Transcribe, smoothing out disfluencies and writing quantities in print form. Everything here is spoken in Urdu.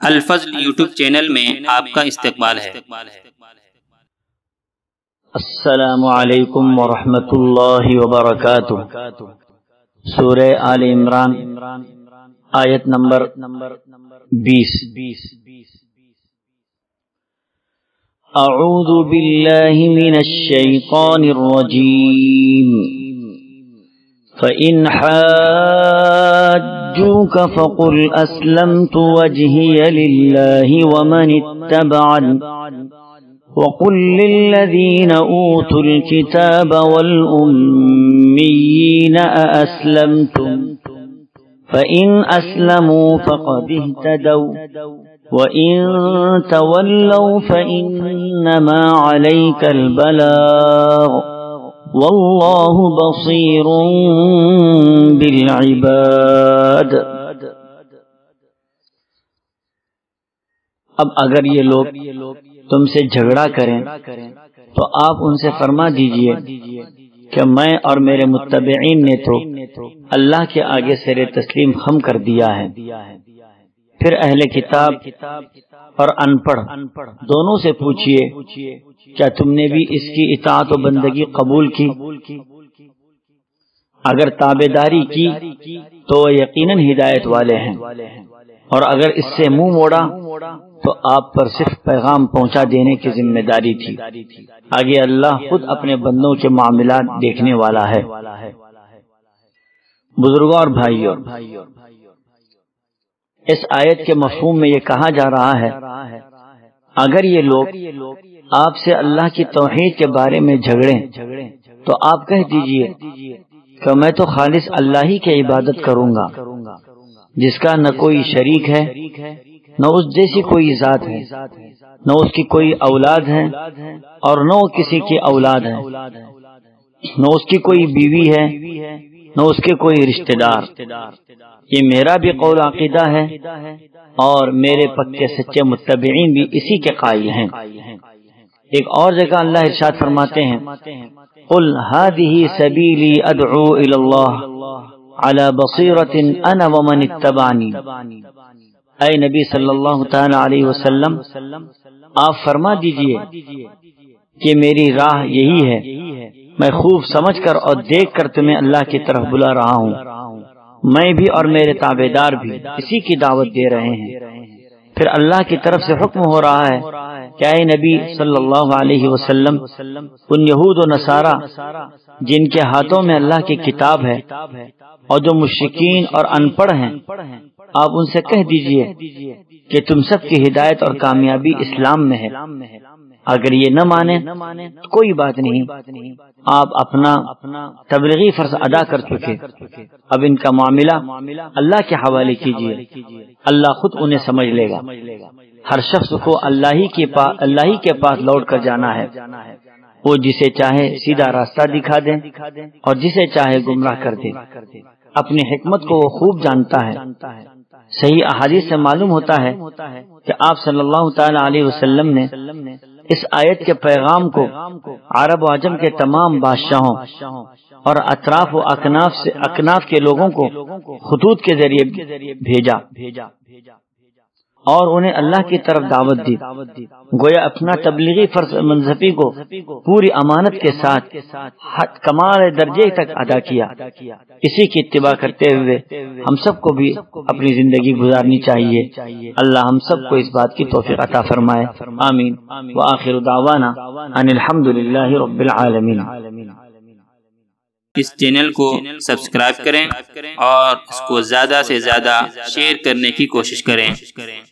الفضل یوٹیوب چینل میں آپ کا استقبال ہے۔ السلام علیکم ورحمۃ اللہ وبرکاتہ۔ سورہ آل عمران آیت نمبر 20۔ اعوذ باللہ من الشیطان الرجیم۔ فإن حاجوك فقل أسلمت وجهي لله ومن اتبعني وقل للذين أوتوا الكتاب والأميين أأسلمتم فإن أسلموا فقد اهتدوا وإن تولوا فإنما عليك البلاغ واللہ بصیر بالعباد۔ اب اگر یہ لوگ تم سے جھگڑا کریں تو آپ ان سے فرما دیجئے کہ میں اور میرے متبعین نے تو اللہ کے آگے سر تسلیم خم کر دیا ہے۔ پھر اہل کتاب اور ان پڑھ دونوں سے پوچھئے کیا تم نے بھی اس کی اطاعت و بندگی قبول کی؟ اگر تابعداری کی تو وہ یقیناً ہدایت والے ہیں، اور اگر اس سے منہ موڑا تو آپ پر صرف پیغام پہنچا دینے کی ذمہ داری تھی۔ آگے اللہ خود اپنے بندوں کے معاملات دیکھنے والا ہے۔ بزرگوں اور بھائیوں، اس آیت کے مفہوم میں یہ کہا جا رہا ہے اگر یہ لوگ آپ سے اللہ کی توحید کے بارے میں جھگڑیں تو آپ کہہ دیجئے کہ میں تو خالص اللہ ہی کی عبادت کروں گا، جس کا نہ کوئی شریک ہے، نہ اس جیسی کوئی ذات ہے، نہ اس کی کوئی اولاد ہے اور نہ وہ کسی کی اولاد ہے، نہ اس کی کوئی بیوی ہے، نہ اس کے کوئی رشتہ دار۔ یہ میرا بھی قول عقیدہ ہے اور میرے پکے سچے متبعین بھی اسی کے قائل ہیں۔ ایک اور جگہ اللہ ارشاد فرماتے ہیں قل هذه سبیلی ادعو الی اللہ علی بصیرۃ انا ومن اتبعنی۔ اے نبی صلی اللہ تعالی علیہ وسلم، آپ فرما دیجئے کہ میری راہ یہی ہے، میں خوب سمجھ کر اور دیکھ کر تمہیں اللہ کی طرف بلا رہا ہوں، میں بھی اور میرے تابعدار بھی اسی کی دعوت دے رہے ہیں۔ پھر اللہ کی طرف سے حکم ہو رہا ہے کہ اے نبی صلی اللہ علیہ وسلم، ان یہود و نصارہ جن کے ہاتھوں میں اللہ کی کتاب ہے اور جو مشرکین اور ان پڑھ ہیں، آپ ان سے کہہ دیجئے کہ تم سب کی ہدایت اور کامیابی اسلام میں ہے۔ اگر یہ نہ مانے تو کوئی بات نہیں، آپ اپنا تبلیغی فرض ادا کر چکے، اب ان کا معاملہ اللہ کے حوالے کیجیے، اللہ خود انہیں سمجھ لے گا۔ ہر شخص کو اللہ ہی کے پاس لوٹ کر جانا ہے، وہ جسے چاہے سیدھا راستہ دکھا دے اور جسے چاہے گمراہ کر دے۔ اپنی حکمت کو وہ خوب جانتا ہے۔ صحیح احادیث سے معلوم ہوتا ہے کہ آپ صلی اللہ تعالی علیہ وسلم نے اس آیت کے پیغام کو عرب و عجم کے تمام بادشاہوں اور اطراف و اکناف کے لوگوں کو خطوط کے ذریعے بھیجا اور انہیں اللہ کی طرف دعوت دی، گویا اپنا تبلیغی فرض منصفی کو پوری امانت کے ساتھ کمال درجے تک ادا کیا۔ اسی کی اتباع کرتے ہوئے ہم سب کو بھی اپنی زندگی گزارنی چاہیے۔ اللہ ہم سب کو اس بات کی توفیق عطا فرمائے، آمین۔ وآخر دعوانا ان الحمدللہ رب العالمین۔ اس چینل کو سبسکرائب کریں اور اس کو زیادہ سے زیادہ شیئر کرنے کی کوشش کریں۔